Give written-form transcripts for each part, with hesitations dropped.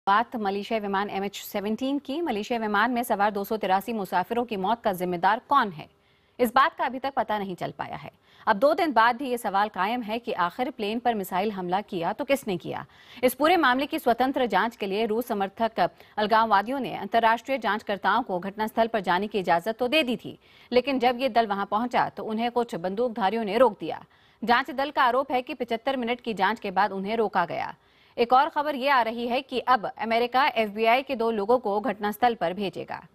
बात मलेशिया विमान MH17 की। मलेशिया विमान में सवार 283 मुसाफिरों की मौत का जिम्मेदार कौन है, इस बात का अभी तक पता नहीं चल पाया है। अब 2 दिन बाद भी ये सवाल कायम है कि आखिर प्लेन पर मिसाइल हमला किया तो किसने किया। इस पूरे मामले की स्वतंत्र जांच के लिए रूस समर्थक अलगाववादियों ने अंतर्राष्ट्रीय जांचकर्ताओं को घटनास्थल पर जाने की इजाजत तो दे दी थी, लेकिन जब ये दल वहां पहुंचा तो उन्हें कुछ बंदूकधारियों ने रोक दिया। जांच दल का आरोप है कि 75 मिनट की जांच के बाद उन्हें रोका गया। एक और खबर ये आ रही है कि अब अमेरिका FBI के 2 लोगों को घटनास्थल पर भेजेगा।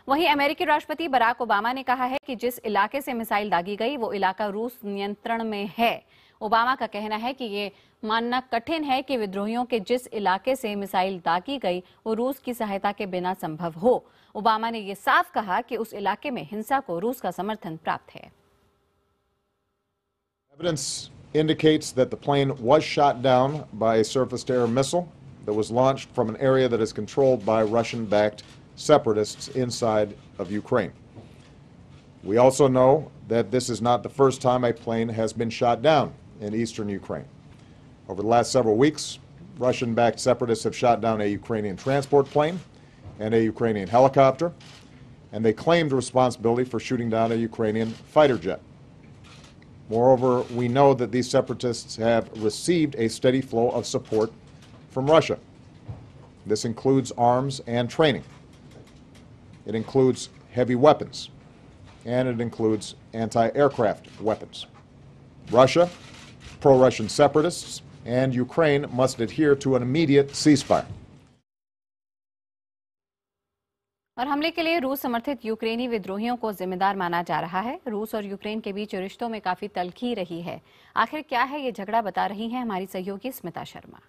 वहीं अमेरिकी राष्ट्रपति बराक ओबामा ने कहा है कि जिस इलाके से मिसाइल दागी गई वो इलाका रूस नियंत्रण में है। ओबामा का कहना है कि ये मानना कठिन है कि विद्रोहियों के जिस इलाके से मिसाइल दागी गई वो रूस की सहायता के बिना संभव हो। ओबामा ने ये साफ कहा कि उस इलाके में हिंसा को रूस का समर्थन प्राप्त है। Evidence indicates that the plane was shot down by a surface-to-air missile that was launched from an area that is controlled by Russian-backed separatists inside of Ukraine. We also know that this is not the first time a plane has been shot down in eastern Ukraine. Over the last several weeks, Russian-backed separatists have shot down a Ukrainian transport plane and a Ukrainian helicopter, and they claimed responsibility for shooting down a Ukrainian fighter jet. Moreover, we know that these separatists have received a steady flow of support from Russia. This includes arms and training. It includes heavy weapons, and it includes anti-aircraft weapons. Russia, pro-Russian separatists, and Ukraine must adhere to an immediate ceasefire. और हमले के लिए रूस समर्थित यूक्रेनी विद्रोहियों को जिम्मेदार माना जा रहा है। रूस और यूक्रेन के बीच रिश्तों में काफी तल्खी रही है। आखिर क्या है ये झगड़ा, बता रही हैं हमारी सहयोगी स्मिता शर्मा।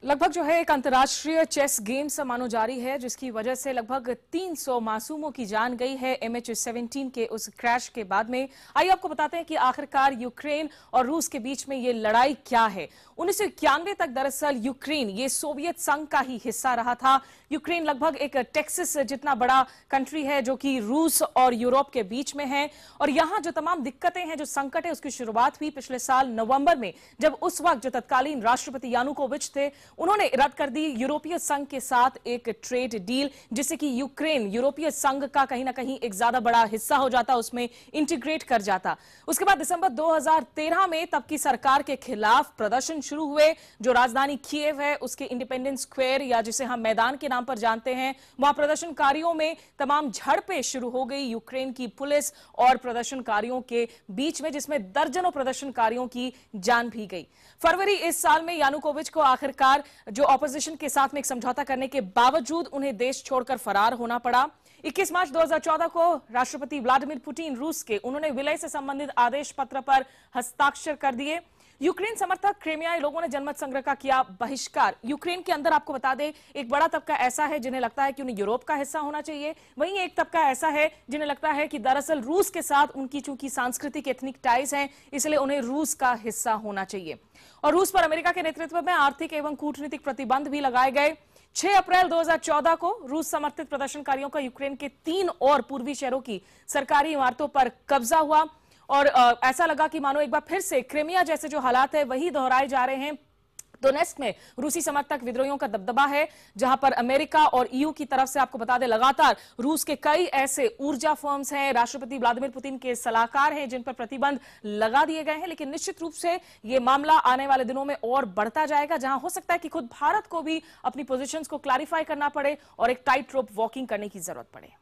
लगभग जो है एक अंतर्राष्ट्रीय चेस गेम सा मानो जारी है, जिसकी वजह से लगभग 300 मासूमों की जान गई है MH17 के उस क्रैश के बाद में। आइए आपको बताते हैं कि आखिरकार यूक्रेन और रूस के बीच में ये लड़ाई क्या है। 1991 तक दरअसल यूक्रेन ये सोवियत संघ का ही हिस्सा रहा था। यूक्रेन लगभग एक टेक्सास जितना बड़ा कंट्री है जो कि रूस और यूरोप के बीच में है। और यहाँ जो तमाम दिक्कतें हैं, जो संकट है, उसकी शुरुआत हुई पिछले साल नवंबर में, जब उस वक्त जो तत्कालीन राष्ट्रपति यानुकोविच थे उन्होंने रद्द कर दी यूरोपीय संघ के साथ एक ट्रेड डील, जिससे कि यूक्रेन यूरोपीय संघ का कहीं ना कहीं एक ज्यादा बड़ा हिस्सा हो जाता, उसमें इंटीग्रेट कर जाता। उसके बाद दिसंबर 2013 में तब की सरकार के खिलाफ प्रदर्शन शुरू हुए। जो राजधानी कीव है उसके इंडिपेंडेंस स्क्वायर या जिसे हम मैदान के नाम पर जानते हैं, वहां प्रदर्शनकारियों में तमाम झड़पें शुरू हो गई यूक्रेन की पुलिस और प्रदर्शनकारियों के बीच में, जिसमें दर्जनों प्रदर्शनकारियों की जान भी गई। फरवरी इस साल में यानुकोविच को आखिरकार जो ऑपोजिशन के साथ में एक समझौता करने के बावजूद उन्हें देश छोड़कर फरार होना पड़ा। 21 मार्च 2014 को राष्ट्रपति व्लादिमीर पुतिन रूस के, उन्होंने विलय से संबंधित आदेश पत्र पर हस्ताक्षर कर दिए। यूक्रेन समर्थक क्रीमियाई लोगों ने जनमत संग्रह का किया बहिष्कार। यूक्रेन के अंदर आपको बता दें, एक बड़ा तबका ऐसा है जिन्हें लगता है कि उन्हें यूरोप का हिस्सा होना चाहिए, वहीं एक तबका ऐसा है जिन्हें लगता है कि दरअसल रूस के साथ उनकी चूंकि सांस्कृतिक एथनिक टाइज हैं, इसलिए उन्हें रूस का हिस्सा होना चाहिए। और रूस पर अमेरिका के नेतृत्व में आर्थिक एवं कूटनीतिक प्रतिबंध भी लगाए गए। 6 अप्रैल 2014 को रूस समर्थित प्रदर्शनकारियों का यूक्रेन के 3 और पूर्वी शहरों की सरकारी इमारतों पर कब्जा हुआ और ऐसा लगा कि मानो एक बार फिर से क्रीमिया जैसे जो हालात है वही दोहराए जा रहे हैं। डोनेस्क में रूसी समर्थक विद्रोहियों का दबदबा है, जहां पर अमेरिका और EU की तरफ से आपको बता दें लगातार रूस के कई ऐसे ऊर्जा फर्म्स हैं, राष्ट्रपति व्लादिमीर पुतिन के सलाहकार हैं, जिन पर प्रतिबंध लगा दिए गए हैं। लेकिन निश्चित रूप से ये मामला आने वाले दिनों में और बढ़ता जाएगा, जहां हो सकता है कि खुद भारत को भी अपनी पोजीशंस को क्लैरिफाई करना पड़े और एक टाइट रोप वॉकिंग करने की जरूरत पड़े।